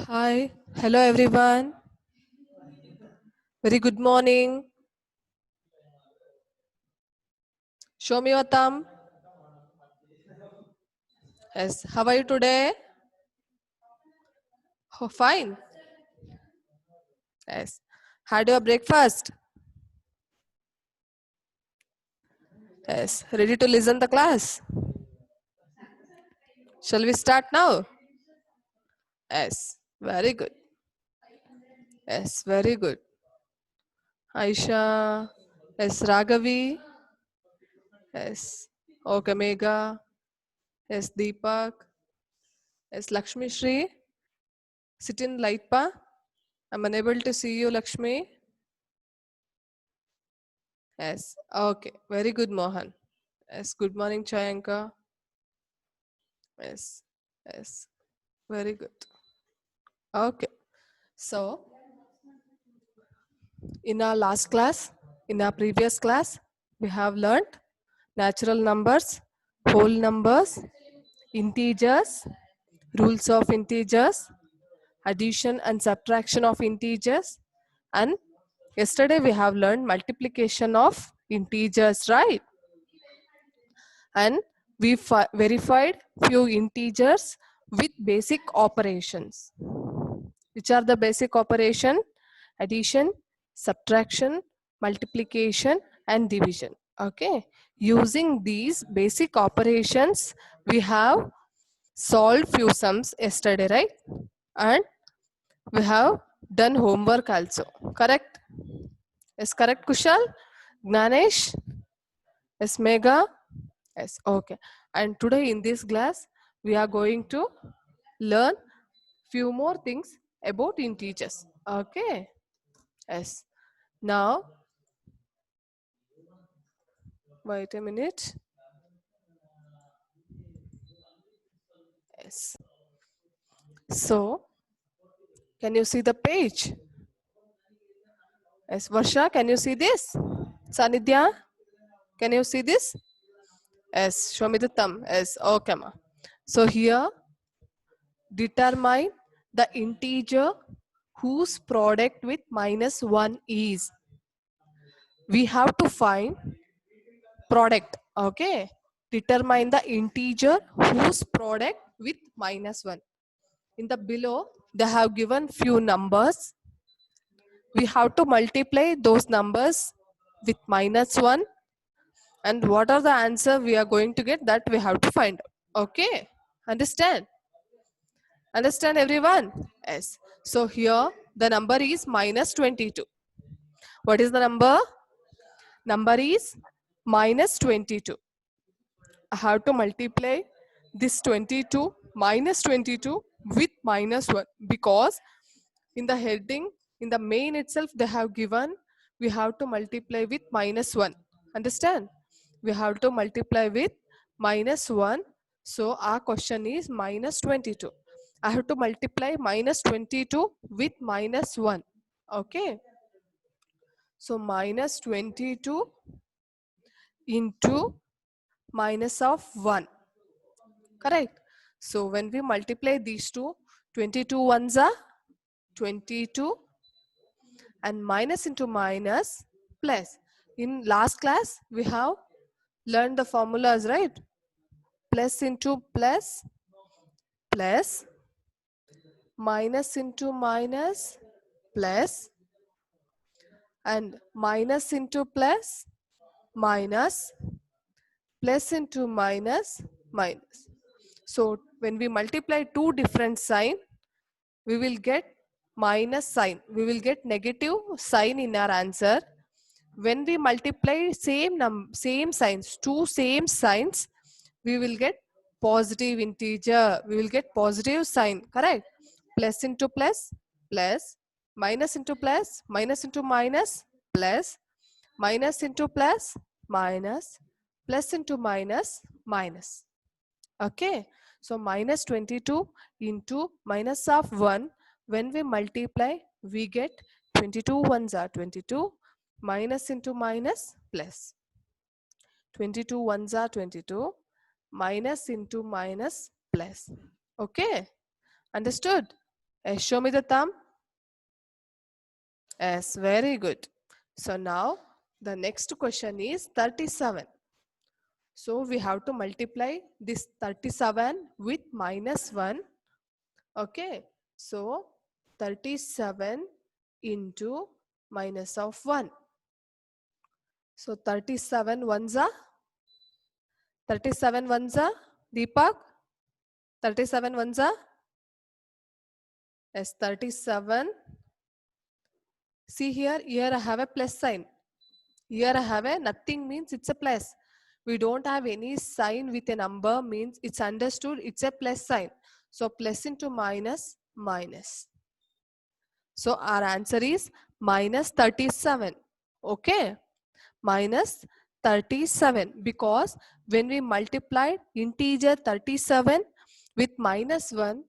Hi, hello everyone. Very good morning. Show me your thumb. Yes, how are you today? Oh, fine. Yes. Had your breakfast? Yes. Ready to listen the class? Shall we start now? Yes. Very good. Yes, very good. Aisha. Yes, Raghavi. Yes. Okay, Mega. Yes, Deepak. Yes, Lakshmi Shri. Sit in light pa. I'm unable to see you, Lakshmi. Yes. Okay. Very good, Mohan. Yes. Good morning, Chayanka. Yes. Yes. Very good. Okay. So, in our last class, in our previous class, we have learned natural numbers, whole numbers, integers, rules of integers, addition and subtraction of integers, and yesterday we have learned multiplication of integers, right? And we verified few integers with basic operations. Which are the basic operation? Addition, subtraction, multiplication, and division. Okay. Using these basic operations, we have solved few sums yesterday, right? And we have done homework also. Correct? Is correct, Kushal? Gnanesh? Yes, Mega? Yes, okay. And today in this class, we are going to learn few more things about integers. Okay. Yes. Now, wait a minute. Yes. So, can you see the page? Yes. Varsha, can you see this? Sanidhya, can you see this? Yes. Show me the thumb. Yes. Okay, ma. So here, determine the integer whose product with -1 is. We have to find product. Okay. Determine the integer whose product with -1. In the below, they have given few numbers. We have to multiply those numbers with -1, and what are the answer we are going to get, that we have to find out. Okay, understand everyone? Yes. So here the number is -22. What is the number? Number is -22. I have to multiply this 22 minus 22 with -1, because in the heading, in the main itself, they have given we have to multiply with -1. Understand? We have to multiply with -1. So our question is -22. I have to multiply -22 with -1. Okay. So -22 into minus of 1. Correct? So when we multiply these two, 22 ones are 22, and minus into minus plus. In last class, we have learned the formulas, right? Plus into plus, plus, minus into minus, plus, and minus into plus, minus, plus into minus, minus. So when we multiply two different sign, we will get minus sign. We will get negative sign in our answer. When we multiply same signs, two same signs, we will get positive integer. We will get positive sign. Correct? Plus into plus, plus, minus into plus, minus into minus, plus, minus into plus, minus, plus into minus, minus. Okay. So -22 into minus of 1. When we multiply, we get 22 ones are 22, minus into minus, plus. 22 ones are 22, minus into minus, plus. Okay. Understood? Yes, show me the thumb. Yes, very good. So now the next question is 37. So we have to multiply this 37 with minus 1. Okay. So 37 into minus of 1. So 37 ones are 37 ones are Deepak. 37 ones are yes 37. See here I have a plus sign. Here I have a nothing means it's a plus. We don't have any sign with a number means it's understood it's a plus sign. So plus into minus, minus. So our answer is minus 37. Okay. Minus 37 because when we multiply integer 37 with minus 1,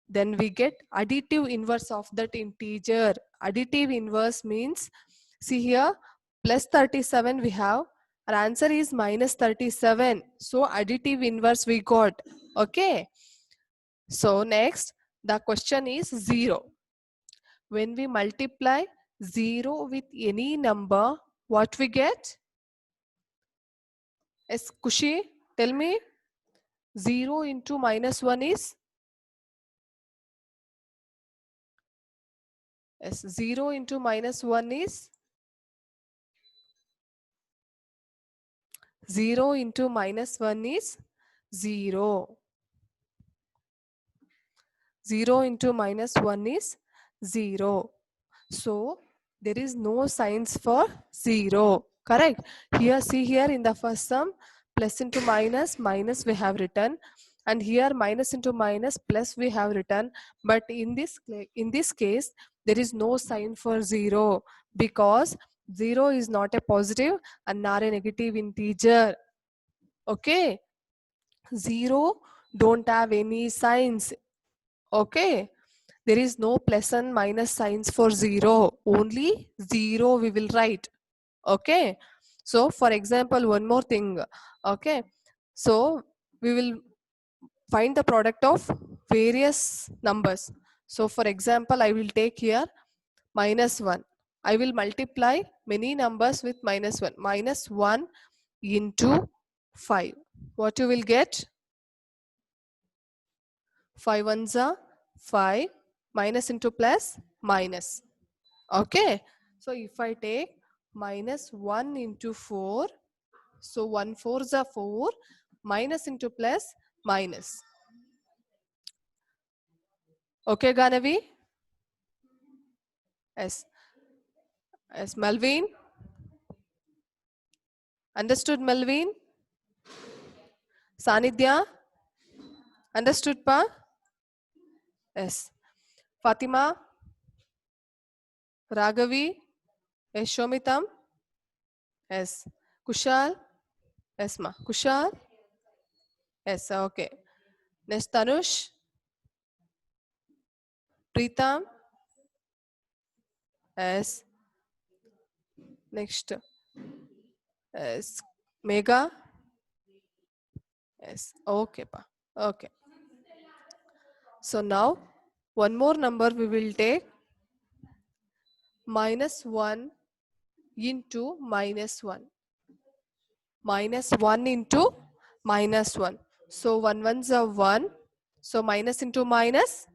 then we get additive inverse of that integer. Additive inverse means, see here, plus 37 we have. Our answer is minus 37. So additive inverse we got. Okay. So next, the question is 0. When we multiply 0 with any number, what we get? Yes, Kushi, tell me. 0 into minus 1 is? Yes, 0 into minus 1 is? 0 into minus 1 is 0. 0 into minus 1 is 0. So there is no signs for 0. Correct? Here, see here in the first sum, plus into minus, minus we have written. And here minus into minus, plus we have written. But in this case, there is no sign for 0 because 0 is not a positive and not a negative integer. Okay? 0 don't have any signs. Okay? There is no plus and minus signs for 0. Only 0 we will write. Okay? So for example, one more thing. Okay? So we will find the product of various numbers. So for example, I will take here minus 1. I will multiply many numbers with minus 1. Minus 1 into 5. What you will get? 5 ones are 5. Minus into plus, minus. Okay. So if I take minus 1 into 4, so 1 4s are 4, minus into plus, minus. Okay, Ganavi? Yes. Yes, Melvin? Understood, Melvin? Sanidhya? Understood, Pa? Yes. Fatima? Raghavi? Yes, Shomitam? Yes. Kushal? Yes, ma. Kushal? Yes, okay. Next, Tanush? Preetam? Yes. Next, yes. Mega? Yes. Okay, pa. Okay. So now, one more number we will take. Minus 1 into minus 1. Minus 1 into minus 1. So 1 ones are 1. So minus into minus,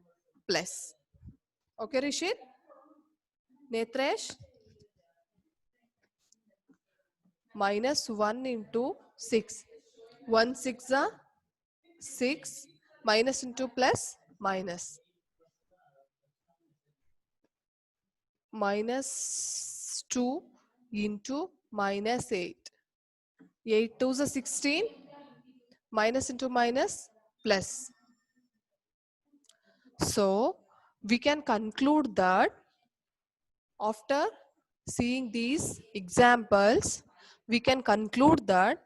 plus. Okay, Rishit? Netresh? Minus 1 into 6. 1 6 are 6. Minus into plus, minus. Minus 2 into minus 8. 8 2s are 16. Minus into minus, plus. So we can conclude that after seeing these examples, we can conclude that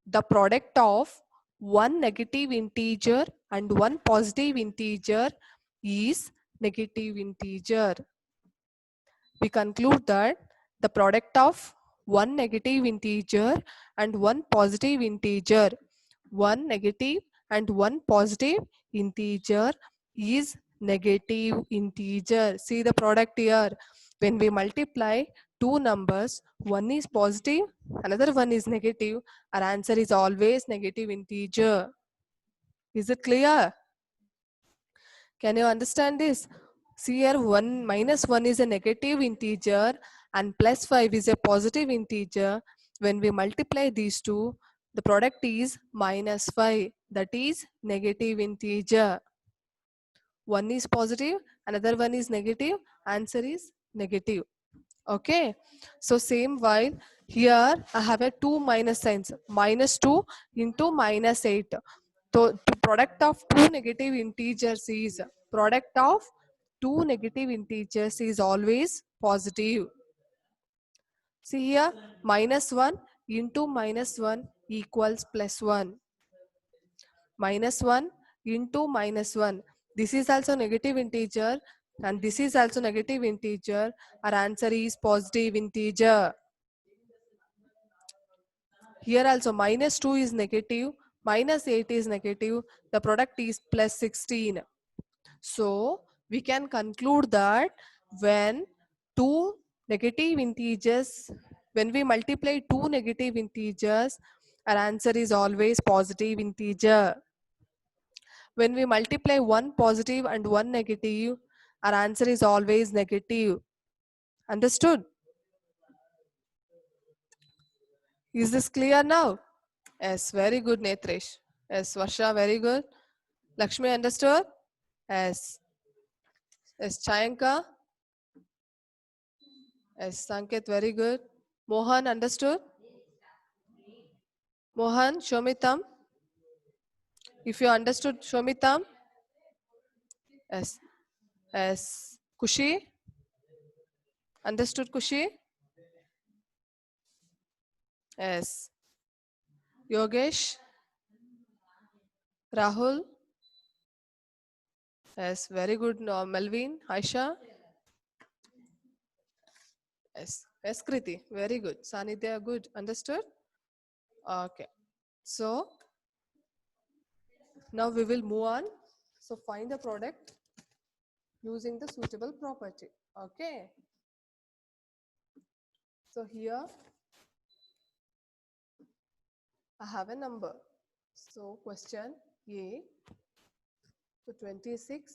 the product of one negative integer and one positive integer is negative integer. We conclude that the product of one negative integer and one positive integer, one negative and one positive integer is negative integer. See the product here. When we multiply two numbers, one is positive, another one is negative, our answer is always negative integer. Is it clear? Can you understand this? See here, 1 minus 1 is a negative integer and plus 5 is a positive integer. When we multiply these two, the product is minus 5. That is negative integer. One is positive, another one is negative. Answer is negative. Okay. So same while here I have a two minus signs. Minus 2 into minus 8. So the product of two negative integers is always positive. See here, minus 1 into minus 1 equals plus 1. Minus 1 into minus 1. This is also negative integer and this is also negative integer. Our answer is positive integer. Here also minus 2 is negative, minus 8 is negative. The product is plus 16. So we can conclude that when two negative integers, when we multiply two negative integers, our answer is always positive integer. When we multiply one positive and one negative, our answer is always negative. Understood? Is this clear now? Yes, very good, Netresh. Yes, Varsha, very good. Lakshmi, understood? Yes. Yes, Chayanka. Yes, Sanket, very good. Mohan, understood? Mohan, show me thumb. If you understood, show me thumb. Yes. Yes. Kushi, understood Kushi? Yes. Yogesh, Rahul. Yes, very good. Melvin, Aisha. Yes. Yes, Kriti, very good. Sanidhya, good. Understood? Okay. So now we will move on. So find the product using the suitable property. Okay. So here I have a number. So question A. So 26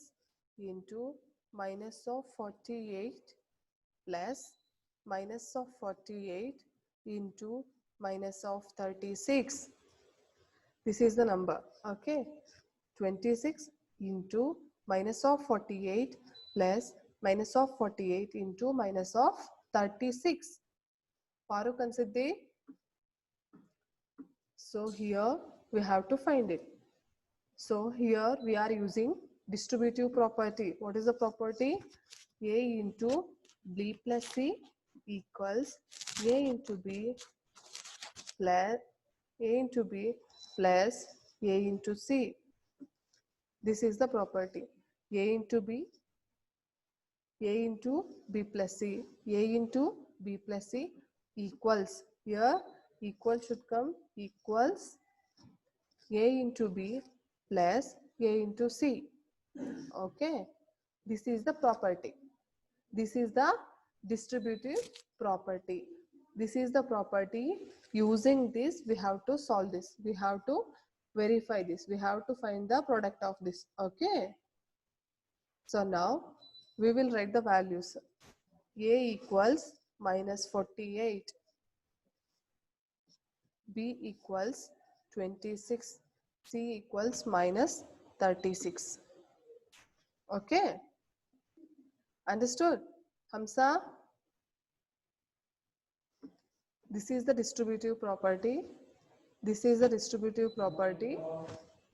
into minus of 48 plus minus of 48 into minus of 36. This is the number. Okay. 26 into minus of 48 plus minus of 48 into minus of 36. Farooq and Siddhi. So here we have to find it. So here we are using distributive property. What is the property? A into B plus C equals A into B plus A into B plus A into C. This is the property. A into B, A into B plus C, A into B plus C equals. Here equal should come equals A into B plus A into C. Okay. This is the property. This is the distributive property. This is the property. Using this, we have to solve this. We have to verify this. We have to find the product of this. Okay. So now we will write the values. A equals minus 48. B equals 26. C equals minus 36. Okay. Understood? Hamsa? This is the distributive property. This is the distributive property.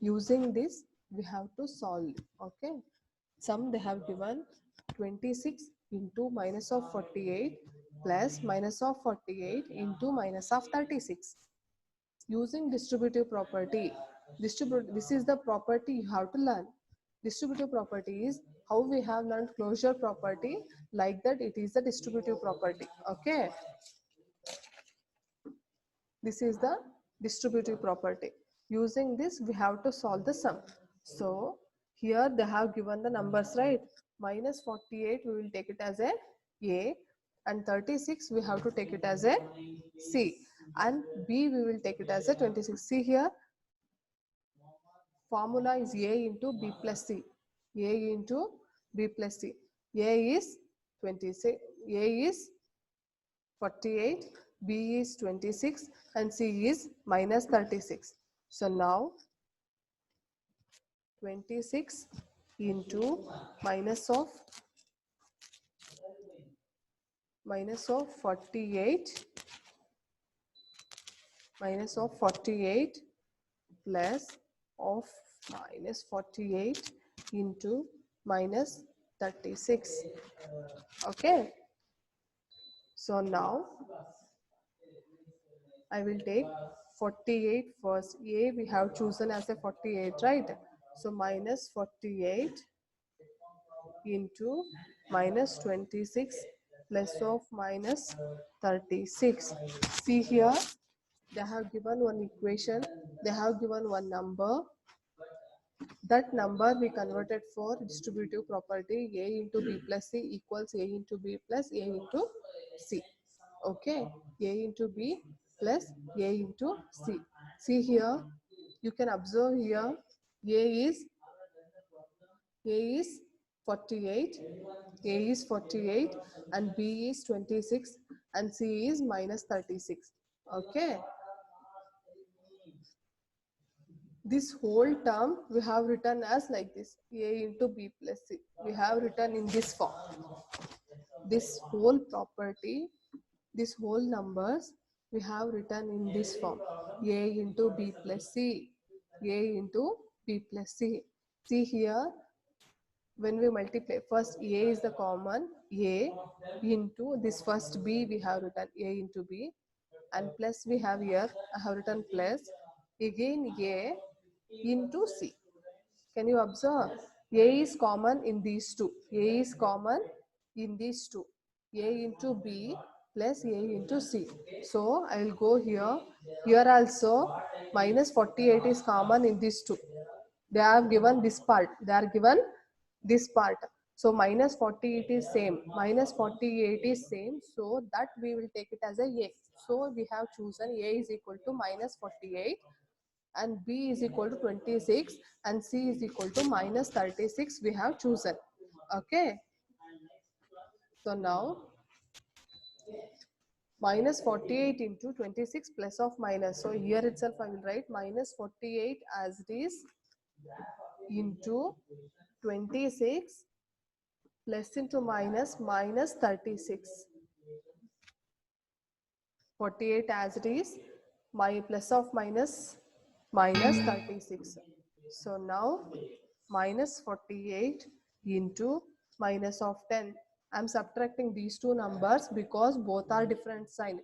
Using this, we have to solve. Okay. Sum they have given 26 into minus of 48 plus minus of 48 into minus of 36. Using distributive property. This is the property you have to learn. Distributive property is how we have learned closure property. Like that, it is the distributive property. Okay. This is the distributive property. Using this, we have to solve the sum. So Here they have given the numbers, right? Minus 48 we will take it as a and 36 we have to take it as a C, and B we will take it as a 26. See here, formula is A into B plus C. A into B plus C. A is 26, A is 48, B is 26, and C is minus 36. So now 26 into minus of 48, minus of 48 plus of minus 48 into minus 36. Okay, so now I will take 48 first. A we have chosen as a 48, right? So minus 48 into minus 26 plus of minus 36. See here, they have given one equation, they have given one number. That number we converted for distributive property. A into B plus C equals A into B plus A into C. Okay, A into B plus A into C. See here, you can observe here, A is 48, A is 48 and B is 26 and C is minus 36. Okay, this whole term we have written as like this, A into B plus C. We have written in this form. This whole property, this whole numbers we have written in this form. A into B plus C. A into B plus C. See here, when we multiply, first A is the common, A into this first B we have written A into B, and plus we have here, I have written plus, again A into C. Can you observe? A is common in these two. A is common in these two. A into B plus A into C. So I will go here. Here also minus 48 is common in these two. They have given this part. They are given this part. So minus 48 is same. Minus 48 is same. So that we will take it as a A. So we have chosen A is equal to minus 48 and B is equal to 26 and C is equal to minus 36 we have chosen. Okay. So now minus 48 into 26 plus of minus. So here itself I will write minus 48 as it is into 26 plus into minus minus 36. 48 as it is, my plus of minus minus 36. So now minus 48 into minus of 10. I'm subtracting these two numbers because both are different sign.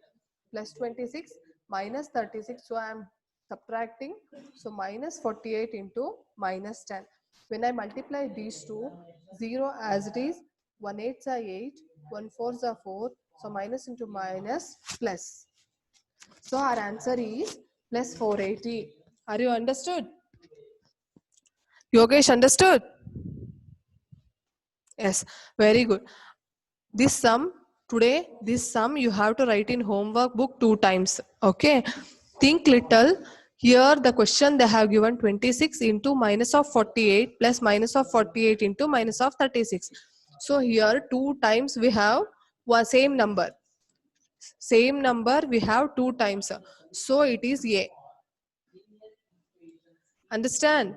Plus 26 minus 36. So I'm subtracting. So minus 48 into minus 10. When I multiply these two, 0 as it is, 1 8s are 8, 1 4s are 4. So minus into minus plus. So our answer is plus 480. Are you understood? Yogesh understood? Yes, very good. This sum, today, this sum you have to write in homework book 2 times. Okay. Think little. Here the question they have given 26 into minus of 48 plus minus of 48 into minus of 36. So here 2 times we have one same number. Same number we have 2 times. So it is A. Understand?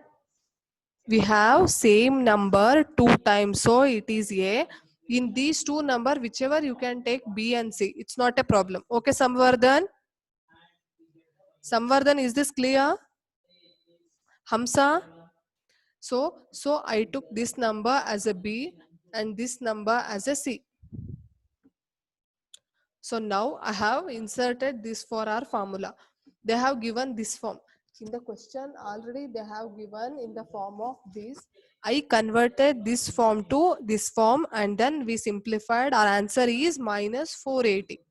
We have same number 2 times, so it is A. In these two number, whichever you can take B and C, it's not a problem. Okay, Samvardhan? Samvardhan, is this clear? Hamsa? So I took this number as a B and this number as a C. So now I have inserted this for our formula. They have given this form. In the question already they have given in the form of this. I converted this form to this form and then we simplified. Our answer is minus 480.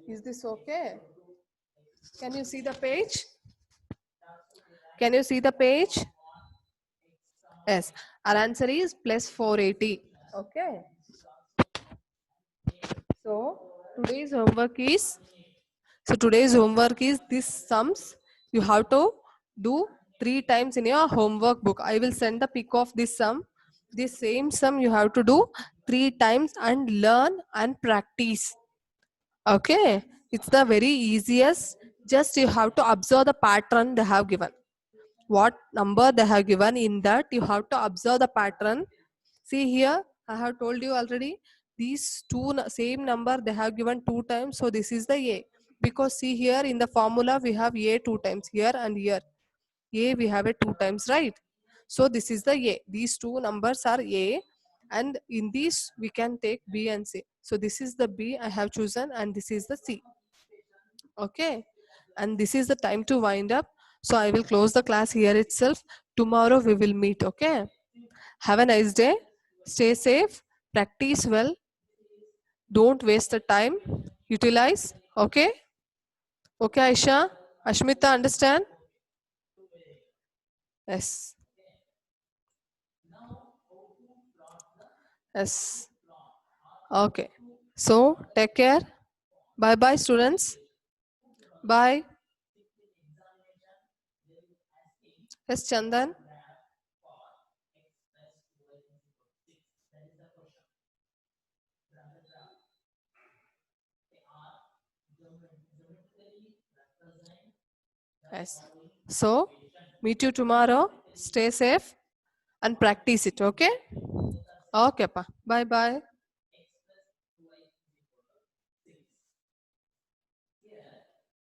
Is this okay? Can you see the page? Can you see the page? Yes. Our answer is plus 480. Okay. So today's homework is this sums. You have to do 3 times in your homework book. I will send the pic of this sum. This same sum you have to do 3 times and learn and practice. Okay. It's the very easiest. Just you have to observe the pattern they have given. What number they have given, in that you have to observe the pattern. See here, I have told you already, these same number they have given 2 times, so this is the A. Because see here in the formula we have A 2 times, here and here. A we have it 2 times, right? So this is the A. These two numbers are A, and in these we can take B and C. So this is the B I have chosen, and this is the C. Okay, and this is the time to wind up. So I will close the class here itself. Tomorrow we will meet. Okay, have a nice day, stay safe, practice well, don't waste the time, utilize. Okay, okay, Aisha, Ashmita, understand? Yes, yes. Okay, so take care. Bye bye, students. Bye. Yes, Chandan. Yes. So meet you tomorrow. Stay safe and practice it. Okay. Okay, pa. Bye bye.